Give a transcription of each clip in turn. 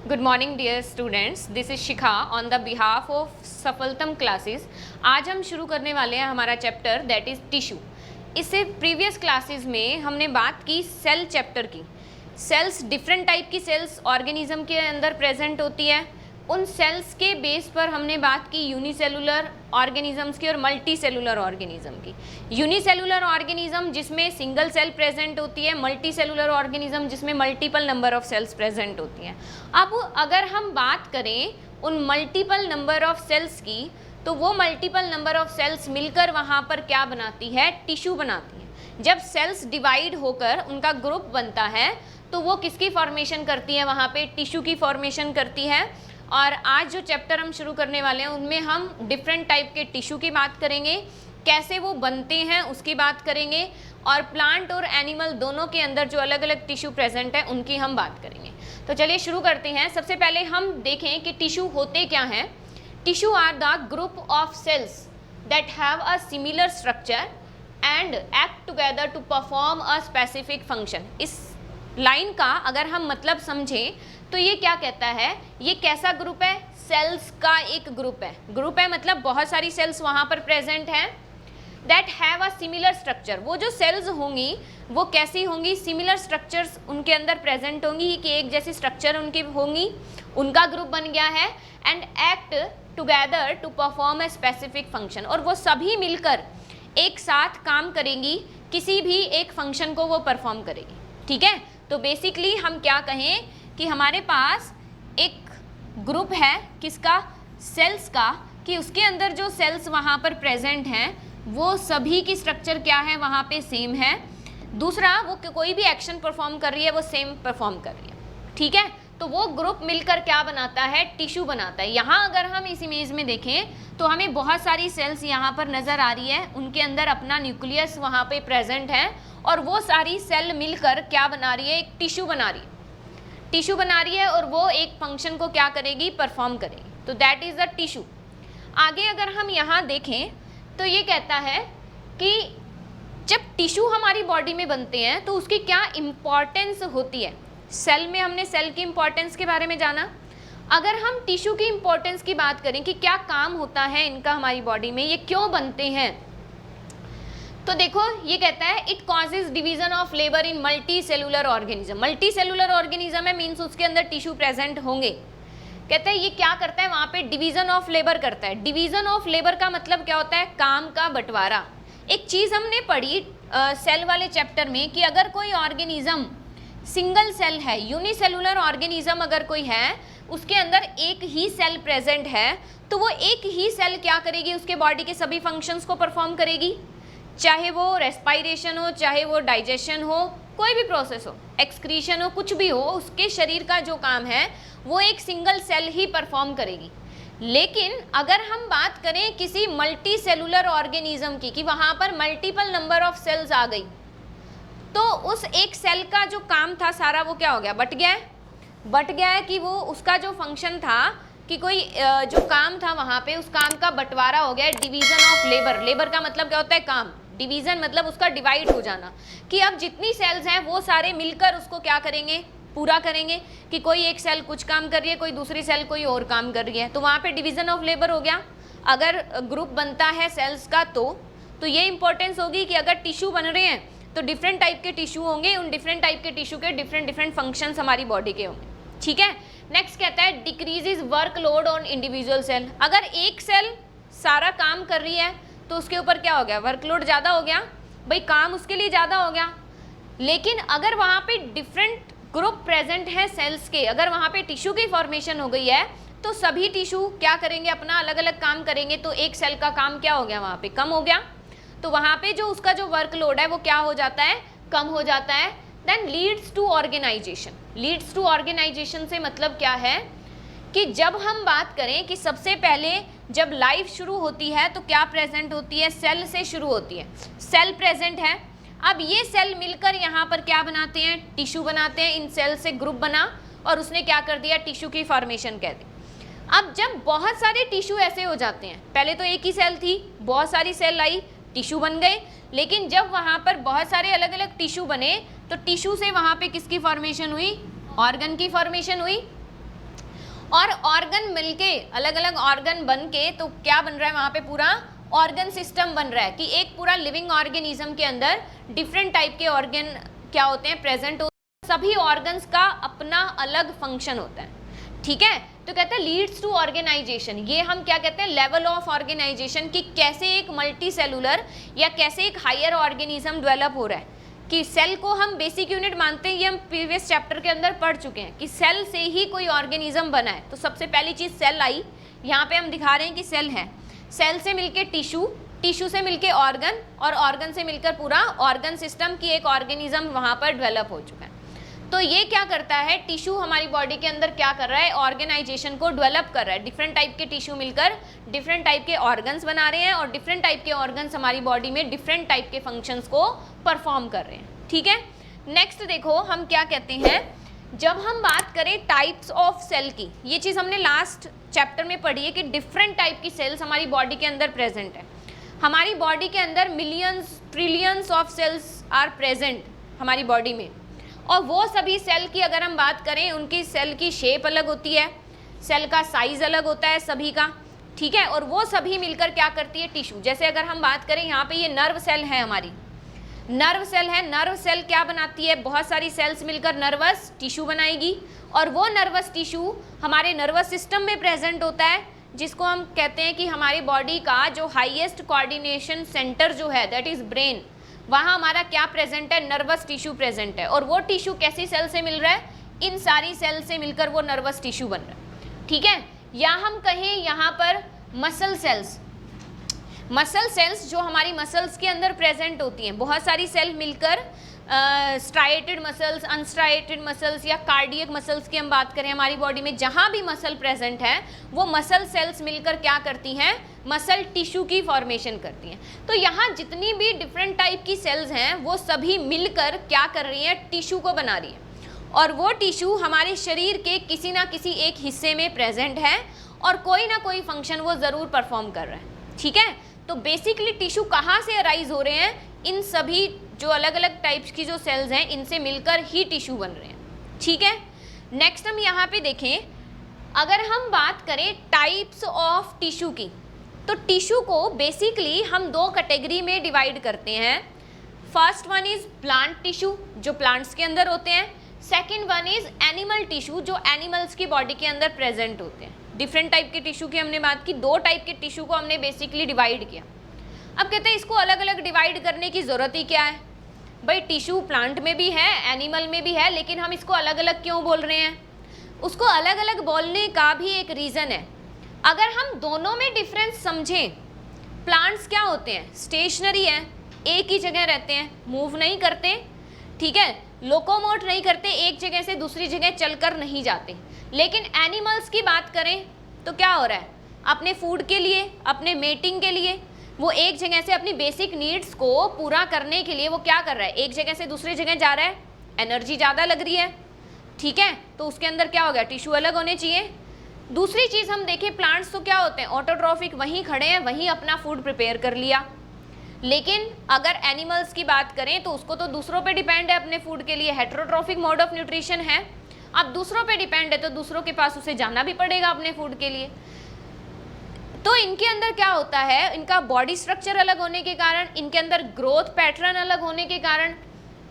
Good morning dear students, this is Shikha on the behalf of Safaltam classes. आज हम शुरू करने वाले हैं हमारा चैप्टर दैट इज़ टिश्यू। इससे प्रीवियस क्लासेस में हमने बात की सेल चैप्टर की। सेल्स, डिफरेंट टाइप की सेल्स ऑर्गेनिज्म के अंदर प्रेजेंट होती है। उन सेल्स के बेस पर हमने बात की यूनिसेलुलर ऑर्गेनिजम्स की और मल्टी सेलुलर ऑर्गेनिज्म की। यूनिसेलुलर ऑर्गेनिज्म जिसमें सिंगल सेल प्रेजेंट होती है, मल्टी सेलुलर ऑर्गेनिज्म जिसमें multiple number of cells present होती हैं। अब अगर हम बात करें उन मल्टीपल नंबर ऑफ सेल्स की, तो वो मल्टीपल नंबर ऑफ सेल्स मिलकर वहाँ पर क्या बनाती है? टिश्यू बनाती है। जब सेल्स डिवाइड होकर उनका ग्रुप बनता है तो वो किसकी फॉर्मेशन करती है? वहाँ पे टिश्यू की फॉर्मेशन करती है। और आज जो चैप्टर हम शुरू करने वाले हैं उनमें हम डिफरेंट टाइप के टिश्यू की बात करेंगे, कैसे वो बनते हैं उसकी बात करेंगे, और प्लांट और एनिमल दोनों के अंदर जो अलग अलग टिश्यू प्रेजेंट है उनकी हम बात करेंगे। तो चलिए शुरू करते हैं। सबसे पहले हम देखें कि टिश्यू होते क्या हैं। Tissue are the group of cells that have a similar structure and act together to perform a specific function. इस लाइन का अगर हम मतलब समझें तो ये क्या कहता है? ये कैसा ग्रुप है? सेल्स का एक ग्रुप है। ग्रुप है मतलब बहुत सारी सेल्स वहाँ पर प्रेजेंट हैं। That have a similar structure, वो जो सेल्स होंगी वो कैसी होंगी? सिमिलर स्ट्रक्चर्स उनके अंदर प्रेजेंट होंगी कि एक जैसी स्ट्रक्चर उनकी होंगी, उनका ग्रुप बन गया है। And act together to perform a specific function, और वो सभी मिलकर एक साथ काम करेंगी, किसी भी एक फंक्शन को वो परफॉर्म करेगी। ठीक है, तो बेसिकली हम क्या कहें कि हमारे पास एक ग्रुप है किसका? सेल्स का, कि उसके अंदर जो सेल्स वहाँ पर प्रेजेंट हैं वो सभी की स्ट्रक्चर क्या है? वहाँ पे सेम है। दूसरा, वो कोई भी एक्शन परफॉर्म कर रही है वो सेम परफॉर्म कर रही है। ठीक है, तो वो ग्रुप मिलकर क्या बनाता है? टिश्यू बनाता है। यहाँ अगर हम इस इमेज में देखें तो हमें बहुत सारी सेल्स यहाँ पर नज़र आ रही है, उनके अंदर अपना न्यूक्लियस वहाँ पे प्रेजेंट है, और वो सारी सेल मिलकर क्या बना रही है? एक टिश्यू बना रही है। टिश्यू बना रही है और वो एक फंक्शन को क्या करेगी? परफॉर्म करेगी। तो दैट इज़ द टिश्यू। आगे अगर हम यहाँ देखें तो ये कहता है कि जब टिश्यू हमारी बॉडी में बनते हैं तो उसकी क्या इम्पॉर्टेंस होती है। सेल में हमने सेल की इम्पॉर्टेंस के बारे में जाना। अगर हम टिश्यू की इम्पॉर्टेंस की बात करें कि क्या काम होता है इनका हमारी बॉडी में, ये क्यों बनते हैं, तो देखो ये कहता है it causes division of labour in multi cellular organism. Multi cellular organism है, मीन्स उसके अंदर टिश्यू प्रेजेंट होंगे। कहता है ये क्या करता है? वहाँ पे डिवीजन ऑफ लेबर करता है। डिवीजन ऑफ लेबर का मतलब क्या होता है? काम का बंटवारा। एक चीज़ हमने पढ़ी सेल वाले चैप्टर में कि अगर कोई ऑर्गेनिज्म सिंगल सेल है, यूनिसेलुलर ऑर्गेनिज्म अगर कोई है, उसके अंदर एक ही सेल प्रेजेंट है, तो वो एक ही सेल क्या करेगी? उसके बॉडी के सभी फंक्शंस को परफॉर्म करेगी, चाहे वो रेस्पायरेशन हो, चाहे वो डाइजेशन हो, कोई भी प्रोसेस हो, एक्सक्रीशन हो, कुछ भी हो, उसके शरीर का जो काम है वो एक सिंगल सेल ही परफॉर्म करेगी। लेकिन अगर हम बात करें किसी मल्टी सेलुलर ऑर्गेनिज्म की, कि वहाँ पर मल्टीपल नंबर ऑफ सेल्स आ गई, तो उस एक सेल का जो काम था सारा वो क्या हो गया? बट गया है। बट गया है कि वो उसका जो फंक्शन था कि कोई जो काम था वहाँ पे, उस काम का बंटवारा हो गया। Division of labour. लेबर का मतलब क्या होता है? काम। डिवीजन मतलब उसका डिवाइड हो जाना, कि अब जितनी सेल्स हैं वो सारे मिलकर उसको क्या करेंगे? पूरा करेंगे। कि कोई एक सेल कुछ काम कर रही है, कोई दूसरी सेल कोई और काम कर रही है, तो वहाँ पे डिवीजन ऑफ लेबर हो गया। अगर ग्रुप बनता है सेल्स का तो ये इंपॉर्टेंस होगी कि अगर टिश्यू बन रहे हैं तो डिफरेंट टाइप के टिश्यू होंगे, उन डिफरेंट टाइप के टिश्यू के डिफरेंट फंक्शंस हमारी बॉडी के होंगे। ठीक है, नेक्स्ट कहता है decreases workload on individual cell. अगर एक सेल सारा काम कर रही है तो उसके ऊपर क्या हो गया? वर्कलोड ज़्यादा हो गया, भाई काम उसके लिए ज़्यादा हो गया। लेकिन अगर वहाँ पे डिफरेंट ग्रुप प्रेजेंट है सेल्स के, अगर वहाँ पे टिश्यू की फॉर्मेशन हो गई है तो सभी टिश्यू क्या करेंगे? अपना अलग अलग काम करेंगे, तो एक सेल का काम क्या हो गया? वहाँ पे कम हो गया। तो वहाँ पे जो उसका जो वर्कलोड है वो क्या हो जाता है? कम हो जाता है। Then leads to organization. Leads to organization से मतलब क्या है कि जब हम बात करें कि सबसे पहले जब लाइफ शुरू होती है तो क्या प्रेजेंट होती है? सेल से शुरू होती है। सेल प्रेजेंट है। अब ये सेल मिलकर यहाँ पर क्या बनाते हैं? टिश्यू बनाते हैं। इन सेल से ग्रुप बना और उसने क्या कर दिया? टिश्यू की फॉर्मेशन कह दी। अब जब बहुत सारे टिश्यू ऐसे हो जाते हैं, पहले तो एक ही सेल थी, बहुत सारी सेल आई, टिश्यू बन गए, लेकिन जब वहाँ पर बहुत सारे अलग अलग टिश्यू बने तो टिश्यू से वहाँ पे किसकी फॉर्मेशन हुई? ऑर्गन की फॉर्मेशन हुई। और ऑर्गन मिलके, अलग अलग ऑर्गन बन के, तो क्या बन रहा है वहाँ पे, पूरा ऑर्गन सिस्टम बन रहा है कि एक पूरा लिविंग ऑर्गेनिज्म के अंदर डिफरेंट टाइप के ऑर्गन क्या होते हैं, प्रेजेंट होते हैं। सभी ऑर्गन्स का अपना अलग फंक्शन होता है, ठीक है। तो कहते हैं लीड्स टू ऑर्गेनाइजेशन, ये हम क्या कहते हैं, लेवल ऑफ ऑर्गेनाइजेशन, कि कैसे एक मल्टी सेलुलर या कैसे एक हायर ऑर्गेनिज्म डेवलप हो रहा है। कि सेल को हम बेसिक यूनिट मानते हैं, ये हम प्रीवियस चैप्टर के अंदर पढ़ चुके हैं कि सेल से ही कोई ऑर्गेनिज्म बना है। तो सबसे पहली चीज़ सेल आई, यहाँ पे हम दिखा रहे हैं कि सेल है, सेल से मिलके टिश्यू, टिश्यू से मिलके ऑर्गन, और ऑर्गन से मिलकर पूरा ऑर्गन सिस्टम की एक ऑर्गेनिज्म वहाँ पर डेवलप हो चुका है। तो ये क्या करता है, टिश्यू हमारी बॉडी के अंदर क्या कर रहा है, ऑर्गेनाइजेशन को डेवलप कर रहा है। डिफरेंट टाइप के टिश्यू मिलकर डिफरेंट टाइप के ऑर्गन्स बना रहे हैं, और डिफरेंट टाइप के ऑर्गन्स हमारी बॉडी में डिफरेंट टाइप के फंक्शंस को परफॉर्म कर रहे हैं, ठीक है। नेक्स्ट देखो हम क्या कहते हैं, जब हम बात करें टाइप्स ऑफ सेल की, ये चीज़ हमने लास्ट चैप्टर में पढ़ी है कि डिफरेंट टाइप की सेल्स हमारी बॉडी के अंदर प्रेजेंट है। हमारी बॉडी के अंदर millions trillions of cells are present हमारी बॉडी में, और वो सभी सेल की अगर हम बात करें, उनकी सेल की शेप अलग होती है, सेल का साइज अलग होता है सभी का, ठीक है। और वो सभी मिलकर क्या करती है, टिश्यू। जैसे अगर हम बात करें यहाँ पे, ये नर्व सेल है हमारी, नर्व सेल है, नर्व सेल क्या बनाती है, बहुत सारी सेल्स मिलकर नर्वस टिश्यू बनाएगी, और वो नर्वस टिश्यू हमारे नर्वस सिस्टम में प्रेजेंट होता है, जिसको हम कहते हैं कि हमारी बॉडी का जो हाईएस्ट कोऑर्डिनेशन सेंटर जो है, दैट इज ब्रेन, वहाँ हमारा क्या प्रेजेंट है, नर्वस टिश्यू प्रेजेंट है। और वो टिश्यू कैसी सेल से मिल रहा है, इन सारी सेल से मिलकर वो नर्वस टिश्यू बन रहा है, ठीक है। या हम कहें यहाँ पर मसल सेल्स, मसल सेल्स जो हमारी मसल्स के अंदर प्रेजेंट होती हैं, बहुत सारी सेल मिलकर स्ट्राइएटेड मसल्स, अनस्ट्राइएटेड मसल्स या कार्डियक मसल्स की हम बात करें, हमारी बॉडी में जहाँ भी मसल प्रेजेंट है, वो मसल सेल्स मिलकर क्या करती हैं, मसल टिश्यू की फॉर्मेशन करती हैं। तो यहाँ जितनी भी डिफरेंट टाइप की सेल्स हैं, वो सभी मिलकर क्या कर रही हैं, टिश्यू को बना रही हैं, और वो टिश्यू हमारे शरीर के किसी ना किसी एक हिस्से में प्रेजेंट है, और कोई ना कोई फंक्शन वो ज़रूर परफॉर्म कर रहा है, ठीक है। तो बेसिकली टिश्यू कहाँ से अराइज हो रहे हैं, इन सभी जो अलग अलग टाइप्स की जो सेल्स हैं, इनसे मिलकर ही टिश्यू बन रहे हैं, ठीक है। नेक्स्ट हम यहाँ पे देखें, अगर हम बात करें टाइप्स ऑफ टिश्यू की, तो टिश्यू को बेसिकली हम दो कैटेगरी में डिवाइड करते हैं। First one is plant tissue, जो प्लांट्स के अंदर होते हैं। Second one is animal tissue, जो एनिमल्स की बॉडी के अंदर प्रेजेंट होते हैं। डिफरेंट टाइप के टिश्यू की हमने बात की, दो टाइप के टिश्यू को हमने बेसिकली डिवाइड किया। अब कहते हैं इसको अलग अलग डिवाइड करने की ज़रूरत ही क्या है, भाई टिश्यू प्लांट में भी है, एनिमल में भी है, लेकिन हम इसको अलग अलग क्यों बोल रहे हैं। उसको अलग अलग बोलने का भी एक रीज़न है। अगर हम दोनों में डिफरेंस समझें, प्लांट्स क्या होते हैं, स्टेशनरी है, एक ही जगह रहते हैं, मूव नहीं करते, ठीक है, लोकोमोट नहीं करते, एक जगह से दूसरी जगह चलकर नहीं जाते। लेकिन एनिमल्स की बात करें तो क्या हो रहा है, अपने फूड के लिए, अपने मेटिंग के लिए, वो एक जगह से अपनी बेसिक नीड्स को पूरा करने के लिए वो क्या कर रहा है, एक जगह से दूसरी जगह जा रहा है, एनर्जी ज़्यादा लग रही है, ठीक है, तो उसके अंदर क्या हो गया, टिश्यू अलग होने चाहिए। दूसरी चीज़ हम देखें, प्लांट्स तो क्या होते हैं, ऑटोट्रॉफिक, वहीं खड़े हैं, वहीं अपना फूड प्रिपेयर कर लिया। लेकिन अगर एनिमल्स की बात करें तो उसको तो दूसरों पे डिपेंड है अपने फूड के लिए, हेटेरोट्रॉफिक मोड ऑफ न्यूट्रिशन है। अब दूसरों पे डिपेंड है तो दूसरों के पास उसे जाना भी पड़ेगा अपने फूड के लिए। तो इनके अंदर क्या होता है, इनका बॉडी स्ट्रक्चर अलग होने के कारण, इनके अंदर ग्रोथ पैटर्न अलग होने के कारण,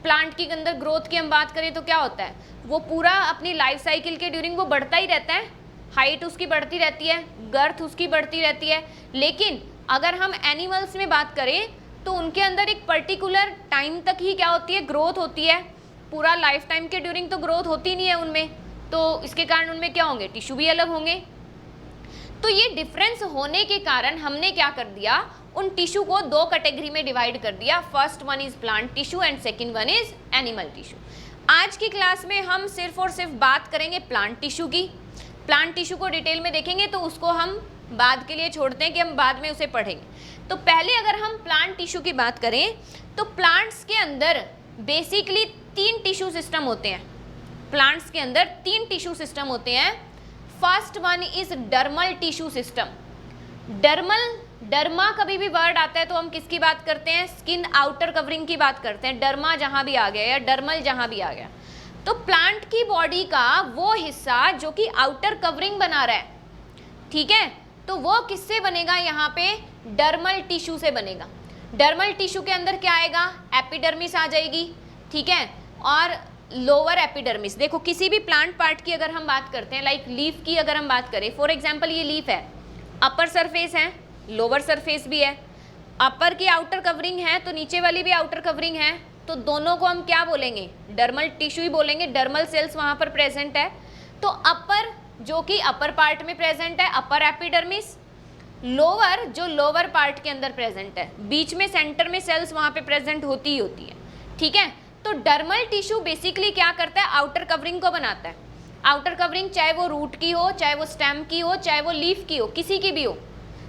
प्लांट के अंदर ग्रोथ की हम बात करें तो क्या होता है, वो पूरा अपनी लाइफ साइकिल के ड्यूरिंग वो बढ़ता ही रहता है, हाइट उसकी बढ़ती रहती है, गर्थ उसकी बढ़ती रहती है। लेकिन अगर हम एनिमल्स में बात करें तो उनके अंदर एक पर्टिकुलर टाइम तक ही क्या होती है, ग्रोथ होती है, पूरा लाइफ टाइम के ड्यूरिंग तो ग्रोथ होती नहीं है उनमें, तो इसके कारण उनमें क्या होंगे, टिश्यू भी अलग होंगे। तो ये डिफरेंस होने के कारण हमने क्या कर दिया, उन टिश्यू को दो कैटेगरी में डिवाइड कर दिया। First one is plant tissue and second one is animal tissue. आज की क्लास में हम सिर्फ और सिर्फ बात करेंगे प्लांट टिश्यू की। प्लांट टिश्यू को डिटेल में देखेंगे तो उसको हम बाद के लिए छोड़ते हैं कि हम बाद में उसे पढ़ेंगे। तो पहले अगर हम प्लांट टिश्यू की बात करें तो प्लांट्स के अंदर बेसिकली 3 टिश्यू सिस्टम होते हैं। प्लांट्स के अंदर 3 टिश्यू सिस्टम होते हैं। First one is dermal tissue system. Derma कभी भी वर्ड आता है तो हम किसकी बात करते हैं, स्किन आउटर कवरिंग की बात करते हैं। डर्मा जहाँ भी आ गया या डर्मल जहाँ भी आ गया, तो प्लांट की बॉडी का वो हिस्सा जो कि आउटर कवरिंग बना रहा है, ठीक है, तो वो किससे बनेगा, यहाँ पे डर्मल टिश्यू से बनेगा। डर्मल टिश्यू के अंदर क्या आएगा, एपिडर्मिस आ जाएगी, ठीक है, और लोअर एपिडर्मिस। देखो किसी भी प्लांट पार्ट की अगर हम बात करते हैं, लाइक लीफ की अगर हम बात करें, फॉर एग्जांपल ये लीफ है, अपर सरफेस है, लोअर सरफेस भी है, अपर की आउटर कवरिंग है तो नीचे वाली भी आउटर कवरिंग है, तो दोनों को हम क्या बोलेंगे, डर्मल टिश्यू ही बोलेंगे, डर्मल सेल्स वहाँ पर प्रेजेंट है। तो अपर जो कि अपर पार्ट में प्रेजेंट है, अपर एपिडर्मिस, लोअर जो लोअर पार्ट के अंदर प्रेजेंट है, बीच में सेंटर में सेल्स वहाँ पे प्रेजेंट होती ही होती है, ठीक है। तो डर्मल टिश्यू बेसिकली क्या करता है, आउटर कवरिंग को बनाता है। आउटर कवरिंग चाहे वो रूट की हो, चाहे वो स्टेम की हो, चाहे वो लीफ की हो, किसी की भी हो,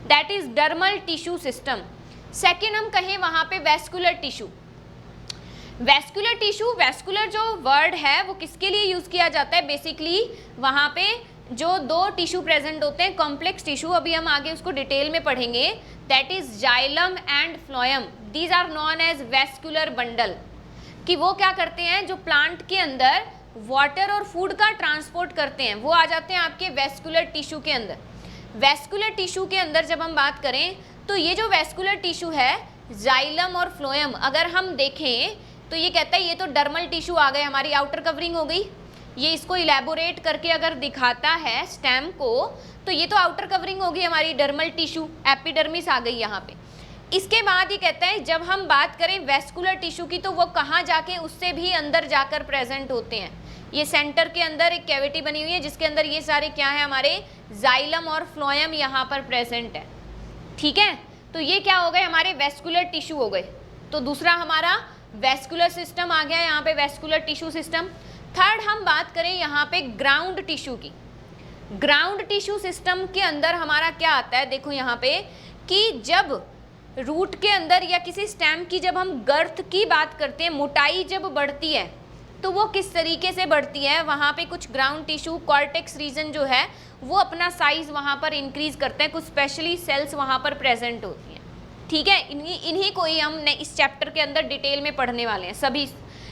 that is dermal tissue system. Second हम कहें वहाँ पे vascular tissue. Vascular tissue, vascular जो वर्ड है वो किसके लिए यूज किया जाता है, बेसिकली वहाँ पे जो दो टिश्यू प्रेजेंट होते हैं, कॉम्प्लेक्स टिश्यू, अभी हम आगे उसको डिटेल में पढ़ेंगे, that is xylem and phloem, these are known as vascular bundle, कि वो क्या करते हैं, जो प्लांट के अंदर वाटर और फूड का ट्रांसपोर्ट करते हैं, वो आ जाते हैं आपके वेस्कुलर टिश्यू के अंदर। वेस्कुलर टिश्यू के अंदर जब हम बात करें तो ये जो वेस्कुलर टिश्यू है, जाइलम और फ्लोएम, अगर हम देखें तो ये कहता है ये तो डर्मल टिश्यू आ गए, हमारी आउटर कवरिंग हो गई। ये इसको इलेबोरेट करके अगर दिखाता है स्टेम को, तो ये तो आउटर कवरिंग होगी हमारी, डर्मल टिश्यू, एपिडर्मिस आ गई यहाँ पे। इसके बाद ये कहता है जब हम बात करें वेस्कुलर टिश्यू की, तो वो कहाँ जाके, उससे भी अंदर जाकर प्रेजेंट होते हैं। ये सेंटर के अंदर एक कैविटी बनी हुई है जिसके अंदर ये सारे क्या है, हमारे जाइलम और फ्लोएम यहाँ पर प्रेजेंट है, ठीक है। तो ये क्या हो गए, हमारे वेस्कुलर टिश्यू हो गए। तो दूसरा हमारा वेस्कुलर सिस्टम आ गया यहाँ पे, वेस्कुलर टिश्यू सिस्टम। थर्ड हम बात करें यहाँ पे ग्राउंड टिश्यू की। ग्राउंड टिश्यू सिस्टम के अंदर हमारा क्या आता है, देखो यहाँ पे, कि जब रूट के अंदर या किसी स्टेम की जब हम गर्थ की बात करते हैं, मोटाई जब बढ़ती है, तो वो किस तरीके से बढ़ती है, वहाँ पे कुछ ग्राउंड टिश्यू, कॉर्टेक्स रीजन जो है वो अपना साइज वहाँ पर इंक्रीज करते हैं, कुछ स्पेशली सेल्स वहाँ पर प्रेजेंट होती हैं, ठीक है। इन्हीं को ही हम इस चैप्टर के अंदर डिटेल में पढ़ने वाले हैं। सभी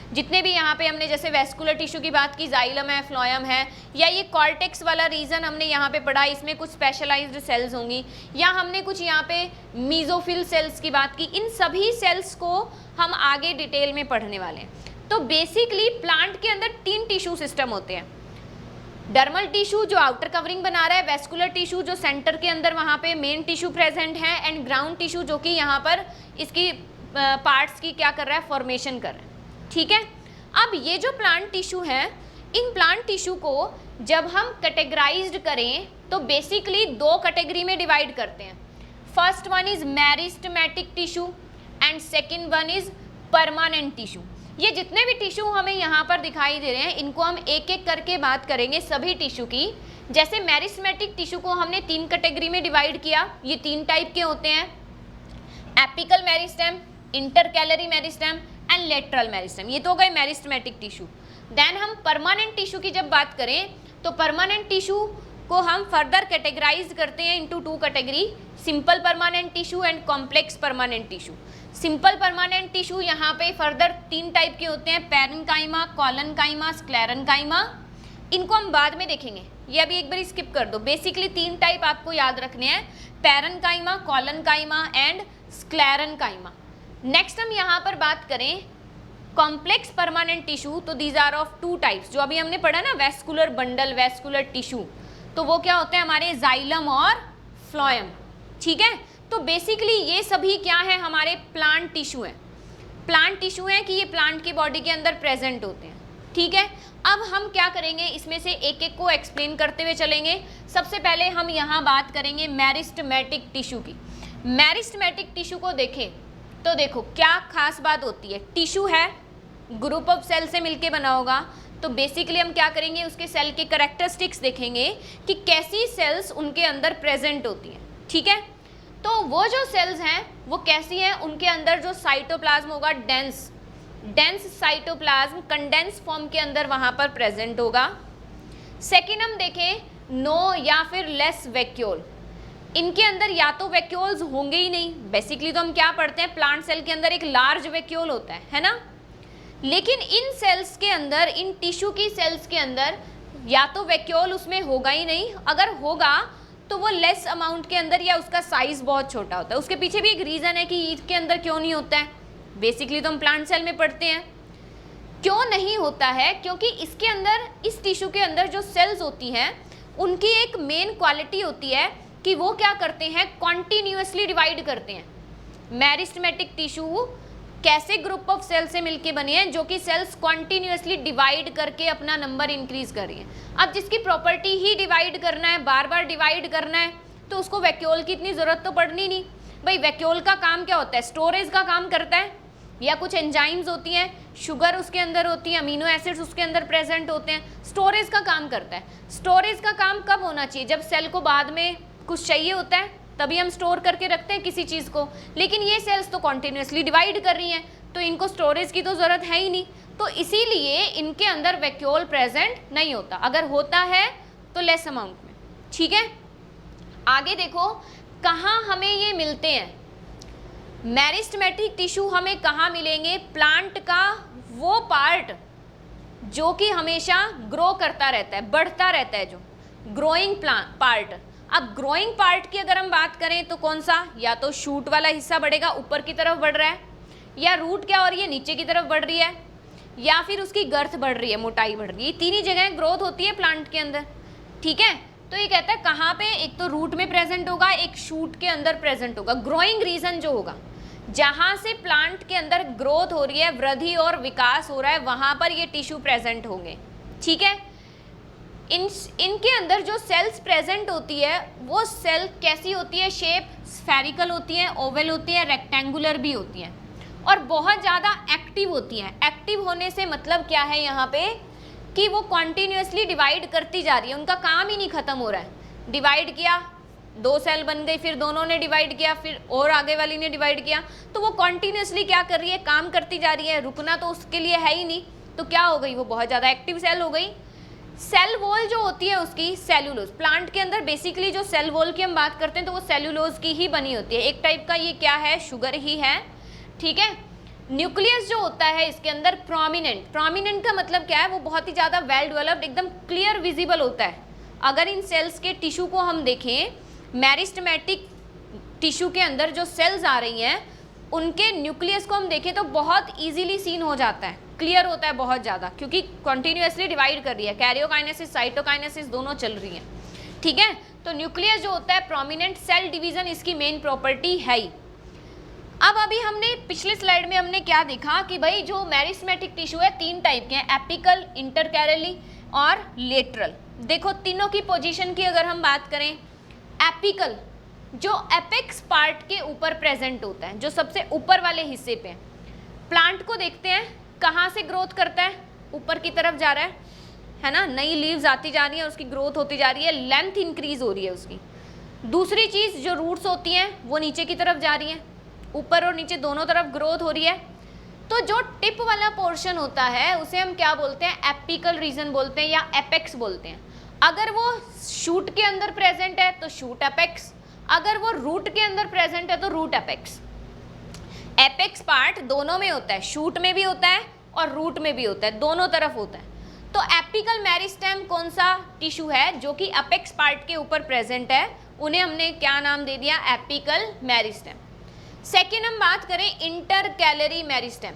जितने भी यहाँ पे हमने जैसे वेस्कुलर टिश्यू की बात की, जाइलम है, फ्लोएम है, या ये कॉर्टेक्स वाला रीजन हमने यहाँ पे पढ़ा, इसमें कुछ स्पेशलाइज्ड सेल्स होंगी, या हमने कुछ यहाँ पे मीजोफिल सेल्स की बात की, इन सभी सेल्स को हम आगे डिटेल में पढ़ने वाले हैं। तो बेसिकली प्लांट के अंदर 3 टिश्यू सिस्टम होते हैं, डर्मल टिश्यू जो आउटर कवरिंग बना रहा है, वेस्कुलर टिश्यू जो सेंटर के अंदर वहाँ पे मेन टिश्यू प्रेजेंट है, एंड ग्राउंड टिश्यू जो कि यहाँ पर इसकी पार्ट्स की क्या कर रहा है, फॉर्मेशन कर रहा है, ठीक है। अब ये जो प्लांट टिश्यू है, इन प्लांट टिश्यू को जब हम कैटेगराइज्ड करें तो बेसिकली 2 कैटेगरी में डिवाइड करते हैं। First one is meristematic tissue and second one is permanent tissue. ये जितने भी टिश्यू हमें यहाँ पर दिखाई दे रहे हैं, इनको हम एक एक करके बात करेंगे सभी टिश्यू की। जैसे मेरिस्टेमेटिक टिश्यू को हमने 3 कैटेगरी में डिवाइड किया, ये 3 टाइप के होते हैं, apical meristem, intercalary meristem and lateral meristem, ये तो हो गए मेरिस्टेमेटिक टिश्यू। देन हम परमानेंट टिश्यू की जब बात करें तो परमानेंट टिश्यू को हम फर्दर कैटेगराइज करते हैं into 2 category, simple permanent tissue and complex permanent tissue. Simple permanent tissue यहाँ पे फर्दर 3 टाइप के होते हैं, पैरेन्काइमा, कॉलनकाइमा, स्क्लेरेन्काइमा। इनको हम बाद में देखेंगे, ये अभी एक बार स्किप कर दो। बेसिकली 3 टाइप आपको याद रखने हैं, parenchyma, collenchyma and sclerenchyma. Next हम यहाँ पर बात करें कॉम्प्लेक्स परमानेंट टिश्यू, तो दीज आर ऑफ 2 टाइप्स, जो अभी हमने पढ़ा ना, वेस्कुलर बंडल, वेस्कुलर टिश्यू, तो वो क्या होते हैं हमारे जाइलम और फ्लोएम, ठीक है। तो बेसिकली ये सभी क्या है, हमारे प्लांट टिश्यू हैं। प्लांट टिश्यू हैं कि ये प्लांट की बॉडी के अंदर प्रेजेंट होते हैं, ठीक है। अब हम क्या करेंगे, इसमें से एक एक को एक्सप्लेन करते हुए चलेंगे। सबसे पहले हम यहाँ बात करेंगे मेरिस्टेमेटिक टिश्यू की। मेरिस्टेमेटिक टिश्यू को देखें तो देखो क्या खास बात होती है, टिश्यू है, ग्रुप ऑफ सेल से मिलके बना होगा, तो बेसिकली हम क्या करेंगे, उसके सेल के कैरेक्टरिस्टिक्स देखेंगे कि कैसी सेल्स उनके अंदर प्रेजेंट होती हैं, ठीक है। तो वो जो सेल्स हैं वो कैसी हैं, उनके अंदर जो साइटोप्लाज्म होगा डेंस साइटोप्लाज्म कंडेंस फॉर्म के अंदर वहाँ पर प्रेजेंट होगा। सेकेंड हम देखें नो या फिर लेस वैक्यूल, इनके अंदर या तो वैक्यूल्स होंगे ही नहीं। बेसिकली तो हम क्या पढ़ते हैं, प्लांट सेल के अंदर एक लार्ज वैक्यूल होता है ना। लेकिन इन सेल्स के अंदर, इन टिश्यू की सेल्स के अंदर या तो वैक्यूल उसमें होगा ही नहीं, अगर होगा तो वो लेस अमाउंट के अंदर या उसका साइज बहुत छोटा होता है। उसके पीछे भी एक रीज़न है कि इसके अंदर क्यों नहीं होता है। बेसिकली तो हम प्लांट सेल में पढ़ते हैं क्यों नहीं होता है, क्योंकि इसके अंदर, इस टिश्यू के अंदर जो सेल्स होती हैं उनकी एक मेन क्वालिटी होती है कि वो क्या करते हैं, कॉन्टिन्यूसली डिवाइड करते हैं। मेरिस्टेमेटिक टिश्यू कैसे ग्रुप ऑफ सेल से मिलके बने हैं, जो कि सेल्स कॉन्टिन्यूसली डिवाइड करके अपना नंबर इंक्रीज कर रही है। अब जिसकी प्रॉपर्टी ही डिवाइड करना है, बार बार डिवाइड करना है, तो उसको वैक्यूल की इतनी ज़रूरत तो पड़नी नहीं। भाई वैक्यूल का काम क्या होता है, स्टोरेज का काम करता है, या कुछ एंजाइम्स होती हैं, शुगर उसके अंदर होती है, अमीनो एसिड्स उसके अंदर प्रेजेंट होते हैं, स्टोरेज का काम करता है। स्टोरेज का काम कब होना चाहिए, जब सेल को बाद में कुछ चाहिए होता है तभी हम स्टोर करके रखते हैं किसी चीज़ को। लेकिन ये सेल्स तो कॉन्टिन्यूसली डिवाइड कर रही हैं, तो इनको स्टोरेज की तो ज़रूरत है ही नहीं, तो इसीलिए इनके अंदर वैक्यूल प्रेजेंट नहीं होता। अगर होता है तो लेस अमाउंट में। ठीक है, आगे देखो कहाँ हमें ये मिलते हैं। मेरिस्टेमेटिक टिश्यू हमें कहाँ मिलेंगे, प्लांट का वो पार्ट जो कि हमेशा ग्रो करता रहता है, बढ़ता रहता है, जो ग्रोइंग पार्ट। अब ग्रोइंग पार्ट की अगर हम बात करें तो कौन सा, या तो शूट वाला हिस्सा बढ़ेगा, ऊपर की तरफ बढ़ रहा है, या रूट क्या हो रही है, नीचे की तरफ बढ़ रही है, या फिर उसकी गर्थ बढ़ रही है, मोटाई बढ़ रही है। तीन ही जगह ग्रोथ होती है प्लांट के अंदर। ठीक है, तो ये कहता है कहाँ पे, एक तो रूट में प्रेजेंट होगा, एक शूट के अंदर प्रेजेंट होगा। ग्रोइंग रीजन जो होगा, जहाँ से प्लांट के अंदर ग्रोथ हो रही है, वृद्धि और विकास हो रहा है, वहाँ पर ये टिश्यू प्रेजेंट होंगे। ठीक है, इनके अंदर जो सेल्स प्रेजेंट होती है वो सेल कैसी होती है, शेप स्फेरिकल होती है, ओवल होती है, रेक्टेंगुलर भी होती है, और बहुत ज़्यादा एक्टिव होती हैं। एक्टिव होने से मतलब क्या है यहाँ पे, कि वो कॉन्टिन्यूसली डिवाइड करती जा रही है, उनका काम ही नहीं ख़त्म हो रहा है। डिवाइड किया, दो सेल बन गई, फिर दोनों ने डिवाइड किया, फिर और आगे वाली ने डिवाइड किया, तो वो कॉन्टिन्यूसली क्या कर रही है, काम करती जा रही है, रुकना तो उसके लिए है ही नहीं। तो क्या हो गई, वो बहुत ज़्यादा एक्टिव सेल हो गई। सेल वॉल जो होती है उसकी सेल्यूलोज, प्लांट के अंदर बेसिकली जो सेल वॉल की हम बात करते हैं तो वो सेल्यूलोज की ही बनी होती है। एक टाइप का ये क्या है, शुगर ही है। ठीक है, न्यूक्लियस जो होता है इसके अंदर प्रोमिनेंट, प्रोमिनेंट का मतलब क्या है, वो बहुत ही ज़्यादा वेल डेवलप्ड, एकदम क्लियर विजिबल होता है। अगर इन सेल्स के टिश्यू को हम देखें, मेरिस्टेमेटिक टिश्यू के अंदर जो सेल्स आ रही हैं उनके न्यूक्लियस को हम देखें तो बहुत ईजिली सीन हो जाता है, क्लियर होता है बहुत ज़्यादा, क्योंकि कॉन्टिन्यूसली डिवाइड कर रही है, कैरियोकाइनेसिस साइटोकाइनेसिस दोनों चल रही हैं। ठीक है, तो न्यूक्लियस जो होता है प्रोमिनेंट, सेल डिवीजन इसकी मेन प्रॉपर्टी है ही। अब अभी हमने पिछले स्लाइड में हमने क्या देखा कि भाई जो मेरिस्टेमेटिक टिश्यू है तीन टाइप के हैं, एपिकल, इंटरकैलरी और लेटरल। देखो तीनों की पोजीशन की अगर हम बात करें, एपिकल जो एपेक्स पार्ट के ऊपर प्रेजेंट होता है, जो सबसे ऊपर वाले हिस्से पे, प्लांट को देखते हैं कहाँ से ग्रोथ करता है, ऊपर की तरफ जा रहा है ना, नई लीव्स आती जा रही है, उसकी ग्रोथ होती जा रही है, लेंथ इंक्रीज हो रही है उसकी। दूसरी चीज़ जो रूट्स होती हैं वो नीचे की तरफ जा रही हैं, ऊपर और नीचे दोनों तरफ ग्रोथ हो रही है। तो जो टिप वाला पोर्शन होता है उसे हम क्या बोलते हैं, एपिकल रीजन बोलते हैं या एपेक्स बोलते हैं। अगर वो शूट के अंदर प्रेजेंट है तो शूट एपेक्स, अगर वो रूट के अंदर प्रेजेंट है तो रूट एपेक्स। एपेक्स पार्ट दोनों में होता है, शूट में भी होता है और रूट में भी होता है, दोनों तरफ होता है। तो एपिकल मेरिस्टेम कौन सा टिश्यू है जो कि एपेक्स पार्ट के ऊपर प्रेजेंट है, उन्हें हमने क्या नाम दे दिया, एपिकल मेरिस्टेम। सेकेंड हम बात करें इंटरकैलरी मेरिस्टेम।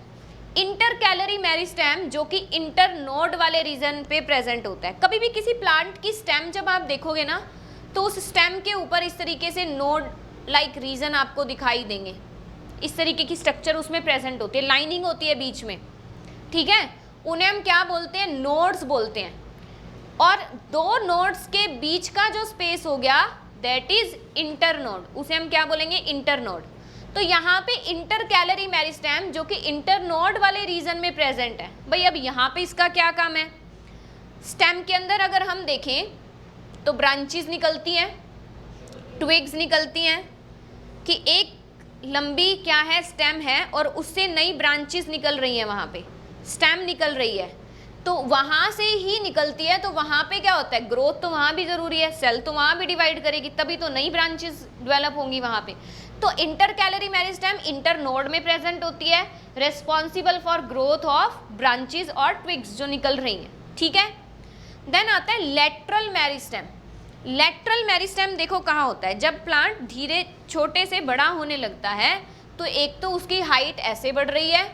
इंटरकैलरी मेरिस्टेम जो कि इंटरनोड वाले रीजन पे प्रेजेंट होता है। कभी भी किसी प्लांट की स्टेम जब आप देखोगे ना तो उस स्टेम के ऊपर इस तरीके से नोड लाइक रीजन आपको दिखाई देंगे, इस तरीके की स्ट्रक्चर उसमें प्रेजेंट होती है, लाइनिंग होती है बीच में। ठीक है, उन्हें हम क्या बोलते हैं, नोड्स बोलते हैं। और दो नोड्स के बीच का जो स्पेस हो गया दैट इज इंटरनोड, उसे हम क्या बोलेंगे, इंटरनोड। तो यहाँ पे इंटरकैलरी मेरिस्टेम जो कि इंटरनोड वाले रीजन में प्रेजेंट है। भाई अब यहाँ पे इसका क्या काम है, स्टेम के अंदर अगर हम देखें तो ब्रांचेस निकलती हैं, ट्विग्स निकलती हैं, कि एक लंबी क्या है, स्टेम है और उससे नई ब्रांचेस निकल रही हैं, वहाँ पे स्टेम निकल रही है, तो वहाँ से ही निकलती है। तो वहाँ पे क्या होता है, ग्रोथ तो वहाँ भी ज़रूरी है, सेल तो वहाँ भी डिवाइड करेगी, तभी तो नई ब्रांचेस डेवलप होंगी वहाँ पे। तो inter calorie meristem inter node में प्रेजेंट होती है, responsible for growth of branches और ट्विग्स जो निकल रही हैं, ठीक है। देन आता है लेटरल मेरिस्टेम। लेटरल मेरिस्टेम देखो कहाँ होता है, जब प्लांट धीरे छोटे से बड़ा होने लगता है तो एक तो उसकी हाइट ऐसे बढ़ रही है,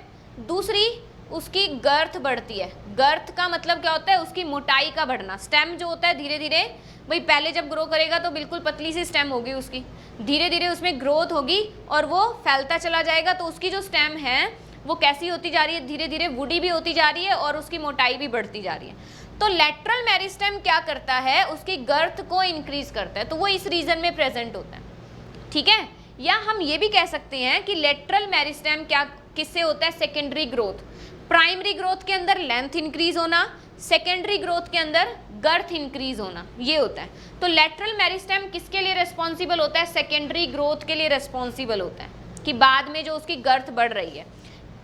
दूसरी उसकी गर्थ बढ़ती है। गर्थ का मतलब क्या होता है, उसकी मोटाई का बढ़ना। स्टेम जो होता है धीरे धीरे, भाई पहले जब ग्रो करेगा तो बिल्कुल पतली सी स्टेम होगी उसकी, धीरे धीरे उसमें ग्रोथ होगी और वो फैलता चला जाएगा, तो उसकी जो स्टेम है वो कैसी होती जा रही है, धीरे धीरे वुडी भी होती जा रही है और उसकी मोटाई भी बढ़ती जा रही है। तो लेटरल मेरिस्टेम क्या करता है, उसकी गर्थ को इंक्रीज करता है, तो वो इस रीजन में प्रेजेंट होता है, ठीक है। या हम ये भी कह सकते हैं कि लेटरल मेरिस्टेम क्या किससे होता है, सेकेंडरी ग्रोथ। प्राइमरी ग्रोथ के अंदर लेंथ इंक्रीज होना, सेकेंडरी ग्रोथ के अंदर गर्थ इंक्रीज होना, ये होता है। तो लेटरल मेरिस्टेम किसके लिए रिस्पॉन्सिबल होता है, सेकेंडरी ग्रोथ के लिए रिस्पॉन्सिबल होता है, कि बाद में जो उसकी गर्थ बढ़ रही है,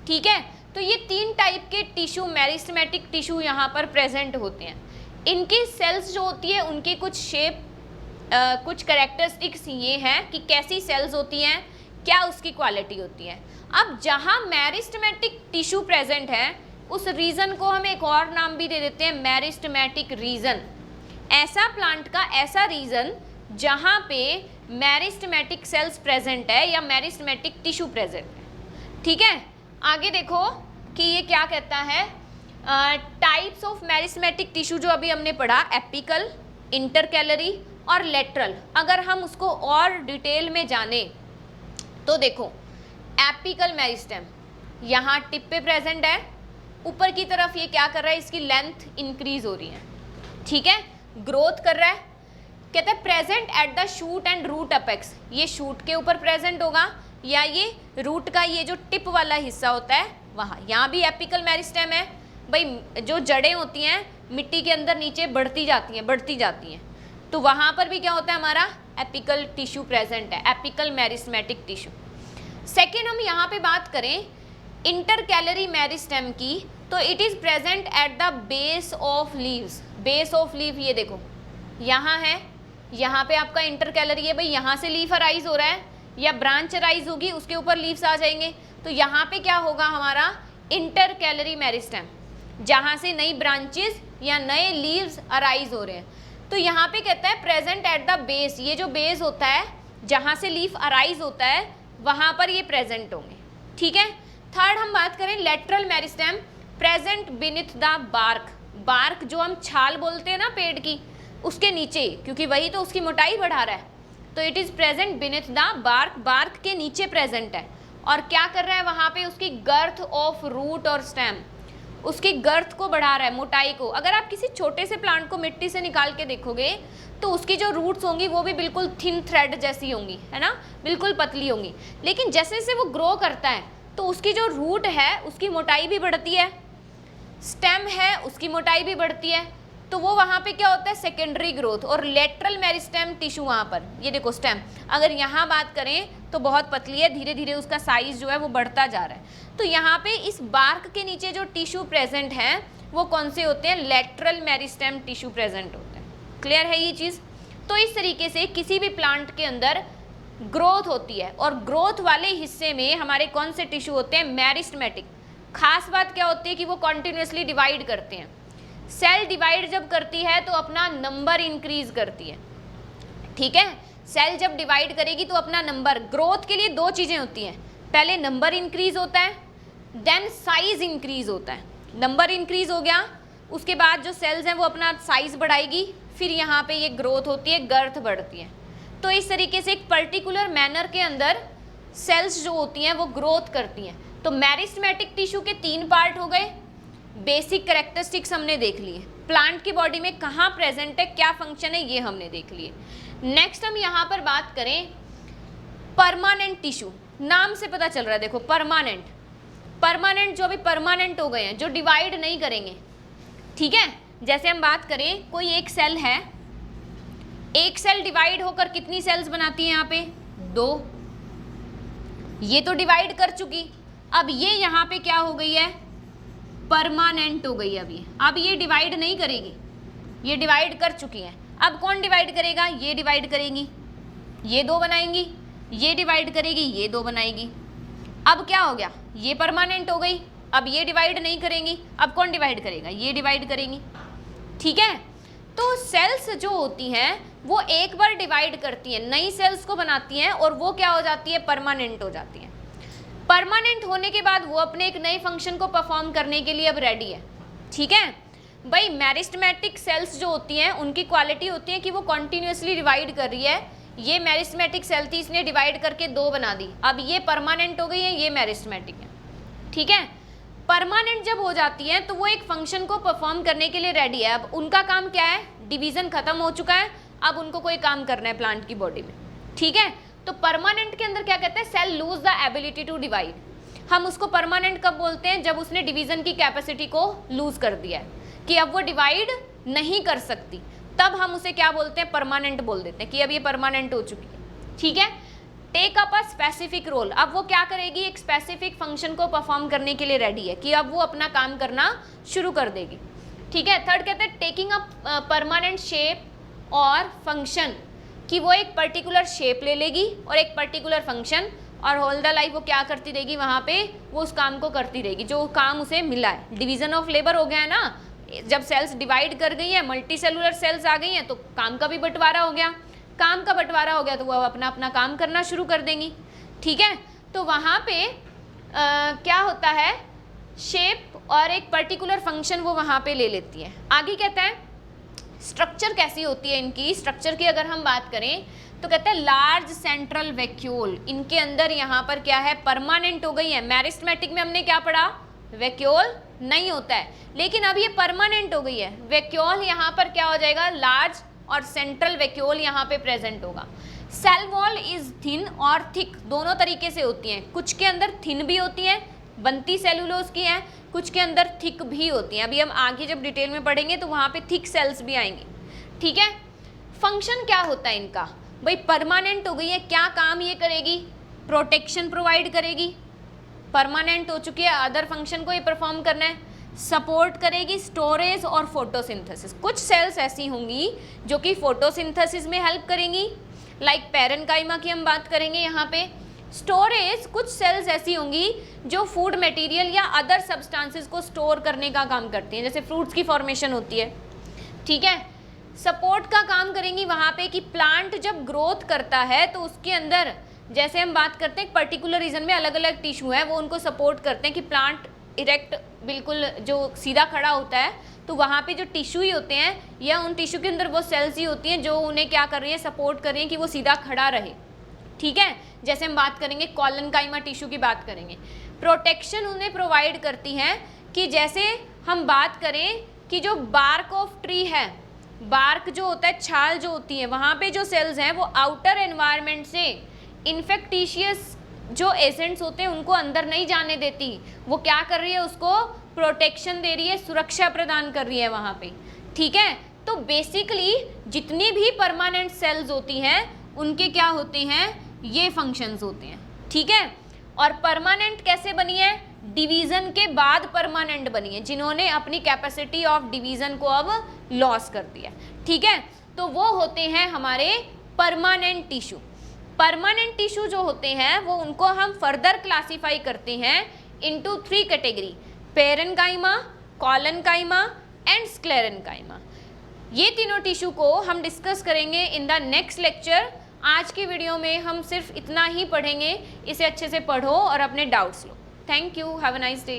ठीक है। तो ये 3 टाइप के टिश्यू, मेरिस्टेमेटिक टिश्यू यहाँ पर प्रेजेंट होते हैं। इनकी सेल्स जो होती है उनकी कुछ शेप, कुछ कैरेक्टरिस्टिक्स ये हैं कि कैसी सेल्स होती हैं, क्या उसकी क्वालिटी होती है। अब जहाँ मेरिस्टेमेटिक टिश्यू प्रेजेंट है उस रीजन को हम एक और नाम भी दे देते हैं, मेरिस्टेमेटिक रीजन। ऐसा प्लांट का ऐसा रीजन जहाँ पे मेरिस्टेमेटिक सेल्स प्रेजेंट है या मेरिस्टेमेटिक टिश्यू प्रेजेंट है, ठीक है। आगे देखो कि ये क्या कहता है, टाइप्स ऑफ मेरिस्टेमेटिक टिश्यू जो अभी हमने पढ़ा, एपिकल, इंटरकैलरी और लेटरल। अगर हम उसको और डिटेल में जाने तो देखो, एपिकल मेरिस्टेम यहाँ टिप पे प्रेजेंट है, ऊपर की तरफ ये क्या कर रहा है, इसकी लेंथ इंक्रीज हो रही है, ठीक है, ग्रोथ कर रहा है। कहते हैं present at the shoot and root apex, ये शूट के ऊपर प्रेजेंट होगा या ये रूट का ये जो टिप वाला हिस्सा होता है वहाँ, यहाँ भी एपिकल मेरिस्टेम है। भाई जो जड़ें होती हैं मिट्टी के अंदर नीचे बढ़ती जाती हैं, तो वहाँ पर भी क्या होता है, हमारा एपिकल टिश्यू प्रेजेंट है, एपिकल मेरिस्टेमेटिक टिश्यू। सेकेंड हम यहाँ पे बात करें इंटरकैलरी मेरिस्टेम की, तो it is present at the base of leaves. Base of leave ये देखो यहाँ है, यहाँ पे आपका इंटरकैलरी है, भाई यहाँ से लीफ अराइज हो रहा है या ब्रांच अराइज होगी, उसके ऊपर लीव्स आ जाएंगे, तो यहाँ पे क्या होगा हमारा इंटरकैलरी मेरिस्टेम, जहाँ से नई ब्रांचेस या नए लीव्स अराइज हो रहे हैं। तो यहाँ पे कहता है प्रेजेंट एट द बेस, ये जो बेस होता है जहाँ से लीफ अराइज होता है वहाँ पर ये प्रेजेंट होंगे, ठीक है। थर्ड हम बात करें lateral meristem, present beneath the bark. Bark जो हम छाल बोलते हैं ना पेड़ की, उसके नीचे, क्योंकि वही तो उसकी मोटाई बढ़ा रहा है, तो it is present beneath the bark, bark के नीचे प्रेजेंट है। और क्या कर रहा है वहाँ पे, उसकी गर्थ ऑफ रूट और स्टेम, उसकी गर्थ को बढ़ा रहा है, मोटाई को। अगर आप किसी छोटे से प्लांट को मिट्टी से निकाल के देखोगे तो उसकी जो रूट्स होंगी वो भी बिल्कुल थिन थ्रेड जैसी होंगी, है ना, बिल्कुल पतली होंगी। लेकिन जैसे जैसे वो ग्रो करता है तो उसकी जो रूट है उसकी मोटाई भी बढ़ती है, स्टेम है उसकी मोटाई भी बढ़ती है, तो वो वहाँ पे क्या होता है, सेकेंडरी ग्रोथ। और लेटरल मेरिस्टेम टिश्यू वहाँ पर, ये देखो स्टेम, अगर यहाँ बात करें तो बहुत पतली है, धीरे धीरे उसका साइज जो है वो बढ़ता जा रहा है। तो यहाँ पे इस बार्क के नीचे जो टिश्यू प्रेजेंट हैं वो कौन से होते हैं, लेटरल मेरिस्टेम टिश्यू प्रेजेंट होते हैं। क्लियर है ये चीज़। तो इस तरीके से किसी भी प्लांट के अंदर ग्रोथ होती है और ग्रोथ वाले हिस्से में हमारे कौन से टिश्यू होते हैं, मेरिस्टेमेटिक। खास बात क्या होती है कि वो कॉन्टिन्यूसली डिवाइड करते हैं। सेल डिवाइड जब करती है तो अपना नंबर इंक्रीज करती है, ठीक है। सेल जब डिवाइड करेगी तो अपना नंबर, ग्रोथ के लिए 2 चीज़ें होती हैं, पहले नंबर इंक्रीज होता है, देन साइज इंक्रीज होता है। नंबर इंक्रीज हो गया, उसके बाद जो सेल्स हैं वो अपना साइज बढ़ाएगी, फिर यहाँ पे ये ग्रोथ होती है, गर्थ बढ़ती है। तो इस तरीके से एक पर्टिकुलर मैनर के अंदर सेल्स जो होती हैं वो ग्रोथ करती हैं। तो मेरिस्टेमेटिक टिश्यू के 3 पार्ट हो गए, बेसिक कैरेक्टरिस्टिक्स हमने देख लिए, प्लांट की बॉडी में कहाँ प्रेजेंट है, क्या फंक्शन है, ये हमने देख लिए। नेक्स्ट हम यहाँ पर बात करें परमानेंट टिश्यू। नाम से पता चल रहा है, देखो परमानेंट, परमानेंट जो अभी परमानेंट हो गए हैं, जो डिवाइड नहीं करेंगे, ठीक है। जैसे हम बात करें कोई एक सेल है, एक सेल डिवाइड होकर कितनी सेल्स बनाती है यहाँ पे, 2, ये तो डिवाइड कर चुकी। अब ये यहाँ पे क्या हो गई है, परमानेंट हो गई। अब ये डिवाइड नहीं करेगी, ये डिवाइड कर चुकी है। अब कौन डिवाइड करेगा, ये डिवाइड करेंगी, ये 2 बनाएंगी, ये डिवाइड करेगी, ये 2 बनाएगी। अब क्या हो गया, ये परमानेंट हो गई। अब ये डिवाइड नहीं करेंगी, अब कौन डिवाइड करेगा, ये डिवाइड करेंगी। ठीक है, तो सेल्स जो होती हैं वो एक बार डिवाइड करती हैं, नई सेल्स को बनाती हैं और वो क्या हो जाती है, परमानेंट हो जाती हैं। परमानेंट होने के बाद वो अपने एक नए फंक्शन को परफॉर्म करने के लिए अब रेडी है। ठीक है भाई, मेरिस्टेमेटिक सेल्स जो होती हैं उनकी क्वालिटी होती है कि वो कॉन्टिन्यूसली डिवाइड कर रही है। ये मेरिस्टेमेटिक सेल थी, इसने डिवाइड करके 2 बना दी, अब ये परमानेंट हो गई है, ये मेरिस्टेमेटिक है। ठीक है, परमानेंट जब हो जाती है तो वो एक फंक्शन को परफॉर्म करने के लिए रेडी है। अब उनका काम क्या है, डिवीजन खत्म हो चुका है, अब उनको कोई काम करना है प्लांट की बॉडी में। ठीक है, तो परमानेंट के अंदर क्या कहते हैं, cell lose the ability to divide. हम उसको परमानेंट कब बोलते हैं, जब उसने डिवीजन की कैपेसिटी को लूज कर दिया है कि अब वो डिवाइड नहीं कर सकती, तब हम उसे क्या बोलते हैं, परमानेंट बोल देते हैं कि अब ये परमानेंट हो चुकी है। ठीक है, take up a specific role, अब वो क्या करेगी, एक स्पेसिफिक फंक्शन को परफॉर्म करने के लिए रेडी है कि अब वो अपना काम करना शुरू कर देगी। ठीक है, थर्ड कहते हैं टेकिंग अप परमानेंट शेप और फंक्शन, कि वो एक पर्टिकुलर शेप ले लेगी और एक पर्टिकुलर फंक्शन, और होल द लाइफ वो क्या करती रहेगी, वहाँ पे वो उस काम को करती रहेगी जो काम उसे मिला है। डिवीजन ऑफ लेबर हो गया है ना, जब सेल्स डिवाइड कर गई है, मल्टी सेलुलर सेल्स आ गई हैं, तो काम का भी बंटवारा हो गया। काम का बंटवारा हो गया तो वो अपना अपना काम करना शुरू कर देंगी। ठीक है, तो वहाँ पे क्या होता है, शेप और एक पर्टिकुलर फंक्शन वो वहाँ पे ले लेती है। आगे कहता है स्ट्रक्चर कैसी होती है इनकी, स्ट्रक्चर की अगर हम बात करें तो कहते हैं लार्ज सेंट्रल वैक्यूल, इनके अंदर यहाँ पर क्या है, परमानेंट हो गई है। मेरिस्टेमेटिक में हमने क्या पढ़ा, वैक्यूल नहीं होता है, लेकिन अब ये परमानेंट हो गई है। वैक्यूल यहाँ पर क्या हो जाएगा, लार्ज, और सेंट्रल वैक्यूल यहाँ पे प्रेजेंट होगा। सेल वॉल इज थिन और थिक, दोनों तरीके से होती हैं, कुछ के अंदर थिन भी होती हैं, बनती सेलुलोज की हैं, कुछ के अंदर थिक भी होती हैं। अभी हम आगे जब डिटेल में पढ़ेंगे तो वहाँ पे थिक सेल्स भी आएंगे। ठीक है, फंक्शन क्या होता है इनका, भाई परमानेंट हो गई है, क्या काम ये करेगी, प्रोटेक्शन प्रोवाइड करेगी, परमानेंट हो चुकी है, अदर फंक्शन को ये परफॉर्म करना है, सपोर्ट करेगी स्टोरेज और फोटोसिंथेसिस। कुछ सेल्स ऐसी होंगी जो कि फोटोसिंथेसिस में हेल्प करेंगी, लाइक पैरेन्काइमा की हम बात करेंगे यहाँ पे। स्टोरेज, कुछ सेल्स ऐसी होंगी जो फूड मटेरियल या अदर सब्सटेंसेस को स्टोर करने का काम करती हैं, जैसे फ्रूट्स की फॉर्मेशन होती है। ठीक है, सपोर्ट का काम करेंगी वहाँ पे कि प्लांट जब ग्रोथ करता है तो उसके अंदर, जैसे हम बात करते हैं पर्टिकुलर रीजन में अलग अलग टिश्यू है, वो उनको सपोर्ट करते हैं कि प्लांट इरेक्ट बिल्कुल जो सीधा खड़ा होता है, तो वहाँ पे जो टिश्यू ही होते हैं या उन टिश्यू के अंदर वो सेल्स ही होती हैं जो उन्हें क्या कर रही है, सपोर्ट कर रही हैं कि वो सीधा खड़ा रहे। ठीक है, जैसे हम बात करेंगे कॉलनकाइमा टिश्यू की बात करेंगे। प्रोटेक्शन उन्हें प्रोवाइड करती हैं कि जैसे हम बात करें कि जो बार्क ऑफ ट्री है, बार्क जो होता है, छाल जो होती है, वहाँ पे जो सेल्स हैं वो आउटर एनवायरनमेंट से इन्फेक्टिशियस जो एजेंट्स होते हैं उनको अंदर नहीं जाने देती, वो क्या कर रही है, उसको प्रोटेक्शन दे रही है, सुरक्षा प्रदान कर रही है वहाँ पे। ठीक है, तो बेसिकली जितनी भी परमानेंट सेल्स होती हैं उनके क्या होते हैं, ये फंक्शंस होते हैं। ठीक है, और परमानेंट कैसे बनी है, डिवीजन के बाद परमानेंट बनी है, जिन्होंने अपनी कैपेसिटी ऑफ डिवीजन को अब लॉस कर दिया। ठीक है, तो वो होते हैं हमारे परमानेंट टिश्यू। परमानेंट टिश्यू जो होते हैं वो उनको हम फर्दर क्लासीफाई करते हैं into 3 category, parenchyma, collenchyma and sclerenchyma. ये तीनों टिश्यू को हम डिस्कस करेंगे इन द नेक्स्ट लेक्चर। आज की वीडियो में हम सिर्फ इतना ही पढ़ेंगे, इसे अच्छे से पढ़ो और अपने doubts low. Thank you, have a nice day.